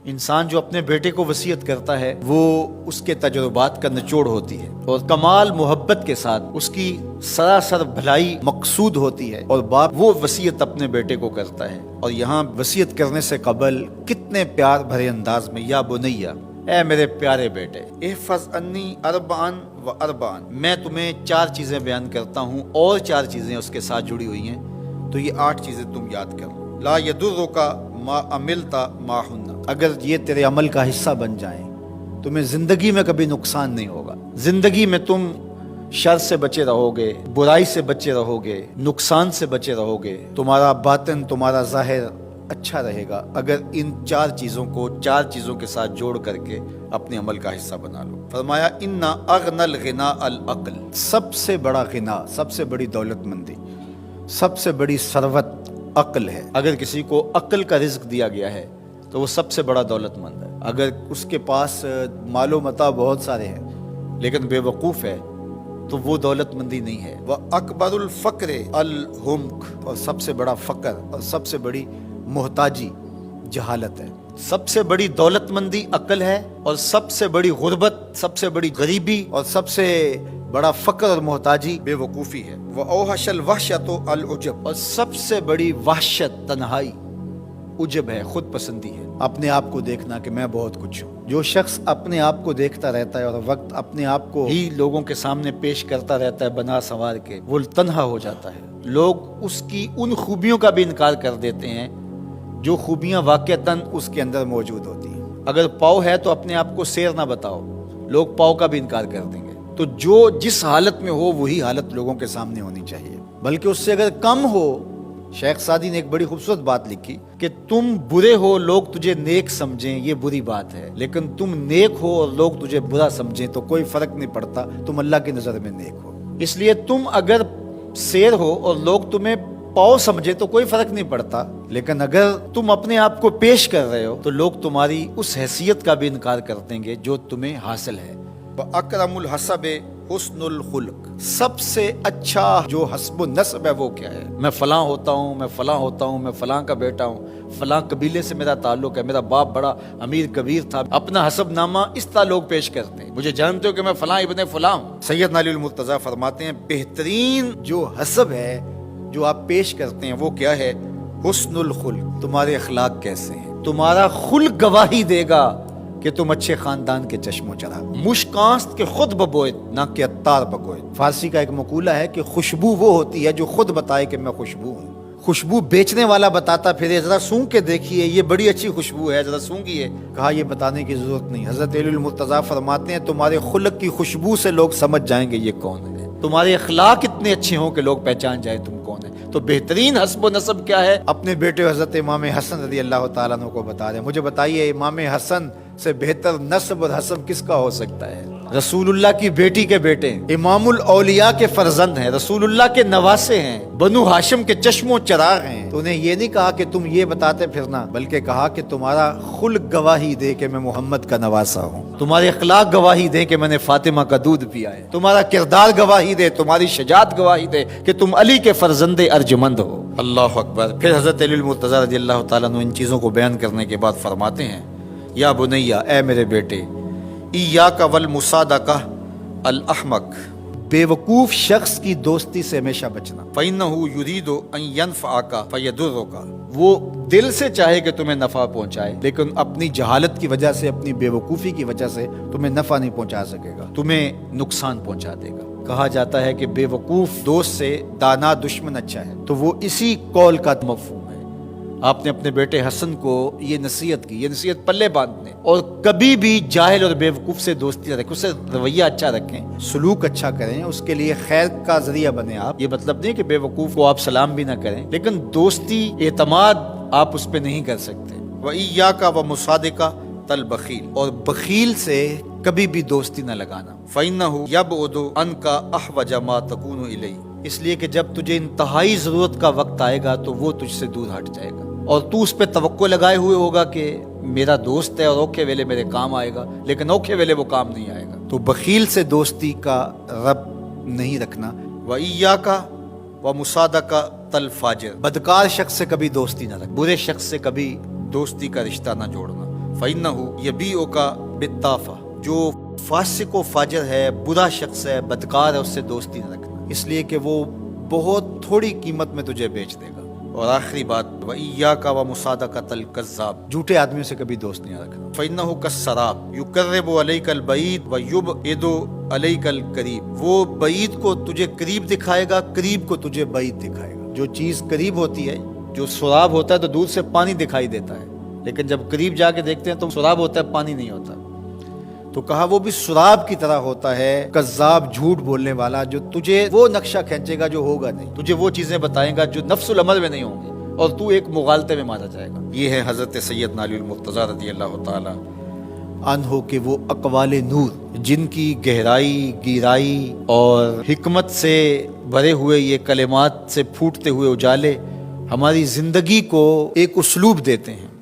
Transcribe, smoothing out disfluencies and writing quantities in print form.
انسان جو اپنے بیٹے کو وصیت کرتا ہے وہ اس کے تجربات کا نچوڑ ہوتی ہے اور کمال محبت کے ساتھ اس کی سراسر بھلائی مقصود ہوتی ہے، اور باپ وہ وصیت اپنے بیٹے کو کرتا ہے، اور یہاں وصیت کرنے سے قبل کتنے پیار بھرے انداز میں یا بنیا، اے میرے پیارے بیٹے، احفظ انی اربعن و اربعن، میں تمہیں 4 چیزیں بیان کرتا ہوں اور 4 چیزیں اس کے ساتھ جڑی ہوئی ہیں، تو یہ 8 چیزیں تم یاد کرو۔ لا یضرک ما عملت معہن، اگر یہ تیرے عمل کا حصہ بن جائیں تمہیں زندگی میں کبھی نقصان نہیں ہوگا، زندگی میں تم شر سے بچے رہو گے، برائی سے بچے رہو گے، نقصان سے بچے رہو گے، تمہارا باطن تمہارا ظاہر اچھا رہے گا اگر ان 4 چیزوں کو 4 چیزوں کے ساتھ جوڑ کر کے اپنے عمل کا حصہ بنا لو۔ فرمایا ان اغنى الغنى العقل، سب سے بڑا غنا، سب سے بڑی دولت مندی، سب سے بڑی ثروت عقل ہے۔ اگر کسی کو عقل کا رزق دیا گیا ہے تو وہ سب سے بڑا دولت مند ہے۔ اگر اس کے پاس مال و متاع بہت سارے ہیں لیکن بے وقوف ہے تو وہ دولت مندی نہیں ہے۔ وَأَكْبَرُ الْفَقْرِ الْحُمْقُ، اور سب سے بڑا فقر اور سب سے بڑی محتاجی جہالت ہے۔ سب سے بڑی دولت مندی عقل ہے، اور سب سے بڑی غربت، سب سے بڑی غریبی اور سب سے بڑا فقر اور محتاجی بے وقوفی ہے۔ وَأَوْحَشَ الْوَحْشَةُ الْعُجْبُ، اور سب سے بڑی وحشت تنہائی عجب ہے، خود پسندی ہے، اپنے آپ کو دیکھنا کہ میں بہت کچھ ہوں۔ جو شخص اپنے آپ کو دیکھتا رہتا ہے اور وقت اپنے آپ کو ہی لوگوں کے سامنے پیش کرتا رہتا ہے بنا سنوار کے، وہ تنہا ہو جاتا ہے۔ لوگ اس کی ان خوبیوں کا بھی انکار کر دیتے ہیں جو خوبیاں واقعتاً اس کے اندر موجود ہوتی ہیں۔ اگر پاؤ ہے تو اپنے آپ کو سیر نہ بتاؤ، لوگ پاؤ کا بھی انکار کر دیں گے۔ تو جو جس حالت میں ہو وہی حالت لوگوں کے سامنے ہونی چاہیے، بلکہ اس سے اگر کم ہو۔ شیخ سعدی نے ایک بڑی خوبصورت بات لکھی کہ تم برے ہو لوگ تجھے نیک سمجھیں یہ بری بات ہے، لیکن تم نیک ہو اور لوگ تجھے برا سمجھیں تو کوئی فرق نہیں پڑتا، تم اللہ کی نظر میں نیک ہو۔ اس لیے تم اگر سیر ہو اور لوگ تمہیں پاؤ سمجھے تو کوئی فرق نہیں پڑتا، لیکن اگر تم اپنے آپ کو پیش کر رہے ہو تو لوگ تمہاری اس حیثیت کا بھی انکار کر دیں گے جو تمہیں حاصل ہے۔ وَأَكْرَمُ الْحَسَبِ حُسْنُ الْخُلُقِ، سب سے اچھا جو حسب و نسب ہے وہ کیا ہے؟ میں فلاں ہوتا ہوں، میں فلاں ہوتا ہوں، میں فلاں کا بیٹا ہوں، فلاں قبیلے سے میرا تعلق ہے، میرا باپ بڑا امیر کبیر تھا۔ اپنا حسب نامہ اس طرح لوگ پیش کرتے ہیں، مجھے جانتے ہو کہ میں فلاں ابن فلاں ہوں۔ سیدنا علی المرتضیٰ فرماتے ہیں بہترین جو حسب ہے جو آپ پیش کرتے ہیں وہ کیا ہے؟ حسن الخلق، تمہارے اخلاق کیسے ہیں، تمہارا خلق گواہی دے گا کہ تم اچھے خاندان کے چشم و چراغ۔ مشکانست کے خود ببوئت نہ کہ عطار بگوئت۔ فارسی کا ایک مقولہ ہے کہ خوشبو وہ ہوتی ہے جو خود بتائے کہ میں خوشبو ہوں۔ خوشبو بیچنے والا بتاتا پھرے ذرا سونگ کے دیکھیے یہ بڑی اچھی خوشبو ہے، ذرا سونگیے، کہا یہ بتانے کی ضرورت نہیں۔ حضرت علی المرتضیٰ فرماتے ہیں تمہارے خلق کی خوشبو سے لوگ سمجھ جائیں گے یہ کون ہے، تمہارے اخلاق اتنے اچھے ہوں کہ لوگ پہچان جائیں تم کون ہے۔ تو بہترین حسب و نسب کیا ہے؟ اپنے بیٹے حضرت امام حسن رضی اللہ تعالیٰ عنہ کو بتا رہے ہیں، مجھے بتائیے امام حسن سے بہتر نسب اور حسب کس کا ہو سکتا ہے؟ رسول اللہ کی بیٹی کے بیٹے، امام الاولیاء کے فرزند ہیں، رسول اللہ کے نواسے ہیں، بنو ہاشم کے چشم و چراغ ہیں۔ تو انہیں یہ نہیں کہا کہ تم یہ بتاتے پھرنا، بلکہ کہا کہ تمہارا خلق گواہی دے کہ میں محمد کا نواسا ہوں، تمہارے اخلاق گواہی دے کہ میں نے فاطمہ کا دودھ پیا ہے، تمہارا کردار گواہی دے، تمہاری شجاعت گواہی دے کہ تم علی کے فرزند ارجمند ہو۔ اللہ اکبر۔ پھر حضرت علی المرتضیٰ رضی اللہ تعالیٰ عنہ ان چیزوں کو بیان کرنے کے بعد فرماتے ہیں یا بنیا، اے میرے بیٹے، ایاک والمصادقہ الاحمق، بے وقوف شخص کی دوستی سے ہمیشہ بچنا۔ فإنہ یرید ان ینفعک فیضرک، وہ دل سے چاہے کہ تمہیں نفع پہنچائے لیکن اپنی جہالت کی وجہ سے، اپنی بے وقوفی کی وجہ سے تمہیں نفع نہیں پہنچا سکے گا، تمہیں نقصان پہنچا دے گا۔ کہا جاتا ہے کہ بے وقوف دوست سے دانا دشمن اچھا ہے، تو وہ اسی قول کا مفہوم ہے۔ آپ نے اپنے بیٹے حسن کو یہ نصیحت کی، یہ نصیحت پلے باندھنے، اور کبھی بھی جاہل اور بے وقوف سے دوستی نہ رکھیں، اس سے رویہ اچھا رکھیں، سلوک اچھا کریں، اس کے لیے خیر کا ذریعہ بنیں آپ۔ یہ مطلب نہیں کہ بے وقوف کو آپ سلام بھی نہ کریں، لیکن دوستی اعتماد آپ اس پہ نہیں کر سکتے۔ وَإِيَّاكَ وَمُصَادِقَةَ الْبَخِيلِ، اور بخیل سے کبھی بھی دوستی نہ لگانا۔ فَإِنَّهُ يَبْعُدُ عَنْكَ أَحْوَجَ مَا تَكُونُ إِلَيْهِ، اس لیے کہ جب تجھے انتہائی ضرورت کا وقت آئے گا تو وہ تجھ سے دور ہٹ جائے گا، اور تو اس پہ توقع لگائے ہوئے ہوگا کہ میرا دوست ہے اور اوکھے ویلے میرے کام آئے گا، لیکن اوکھے ویلے وہ کام نہیں آئے گا۔ تو بخیل سے دوستی کا رب نہیں رکھنا۔ وَإِيَّاكَ وَمُصَادَقَةَ الْفَاجِرِ، بدکار شخص سے کبھی دوستی نہ رکھ، برے شخص سے کبھی دوستی کا رشتہ نہ جوڑنا۔ فَإِنَّهُ يَبِيعُكَ بِالطَّافَةِ، جو فاسق و فاجر ہے، برا شخص ہے، بدکار ہے، اس سے دوستی نہ رکھنا، اس لیے کہ وہ بہت تھوڑی قیمت میں تجھے بیچ دے گا۔ اور آخری بات، وَإِيَّاكَ وَمُصَادَقَةَ الْكَذَّابِ، جھوٹے آدمیوں سے کبھی دوست نہیں رکھنا۔ فَإِنَّهُ كَالسَّرَابِ يُقَرِّبُ عَلَيْكَ الْبَعِيدَ وَيُبْعِدُ عَلَيْكَ الْقَرِيبَ، وہ بعید کو تجھے قریب دکھائے گا، قریب کو تجھے بعید دکھائے گا۔ جو چیز قریب ہوتی ہے، جو سراب ہوتا ہے تو دور سے پانی دکھائی دیتا ہے، لیکن جب قریب جا کے دیکھتے ہیں تو سراب ہوتا ہے، پانی نہیں ہوتا۔ تو کہا وہ بھی سراب کی طرح ہوتا ہے، کذاب، جھوٹ بولنے والا، جو تجھے وہ نقشہ کھینچے گا جو ہوگا نہیں، تجھے وہ چیزیں بتائے گا جو نفس العمل میں نہیں ہوں گی، اور تو ایک مغالطے میں مارا جائے گا۔ یہ ہے حضرت سیدنا علی المرتضیٰ رضی اللہ تعالی عنہ کے وہ اقوال نور، جن کی گہرائی، گیرائی اور حکمت سے بھرے ہوئے یہ کلمات سے پھوٹتے ہوئے اجالے ہماری زندگی کو ایک اسلوب دیتے ہیں۔